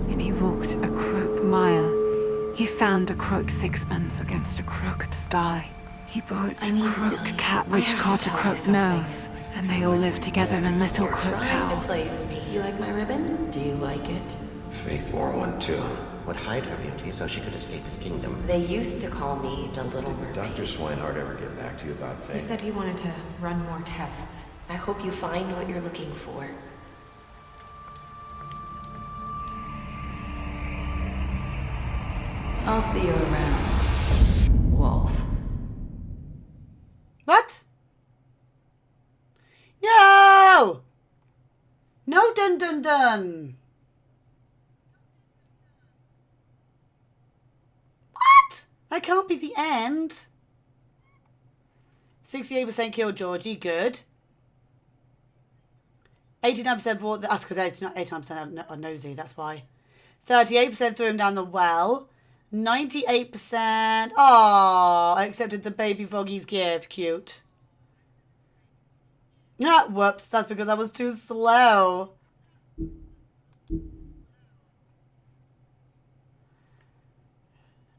and he walked a croaked mile. He found a croaked sixpence against a croaked sty. He bought a croaked cat which caught a croaked nose, and they all lived together in a little croaked house. Trying to place me. You like my ribbon? Do you like it? Faith wore one too. Would hide her beauty so she could escape his kingdom. They used to call me the Little Mermaid. Did Dr. Swinehart ever get back to you about Faith? He said he wanted to run more tests. I hope you find what you're looking for. I'll see you around, Wolf. What? No! No dun dun dun! What? That can't be the end. 68% killed Georgie, good. 89% brought that's because 89% are nosy, that's why. 38% threw him down the well. 98%. Oh, I accepted the baby Froggy's gift. Cute. Ah, whoops. That's because I was too slow.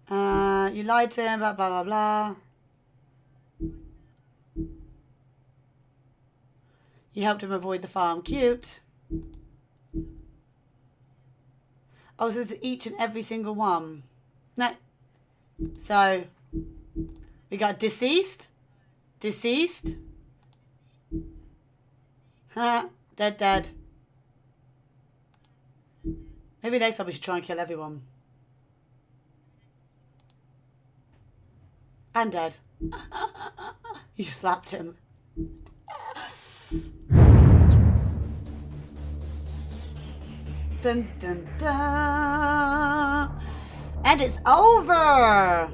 You lied to him about blah, blah, blah. You helped him avoid the farm. Cute. Oh, so it's each and every single one. No. So, we got deceased. Deceased. Dead, dead. Maybe next time we should try and kill everyone. And dead. You slapped him. Dun dun dun. And it's over.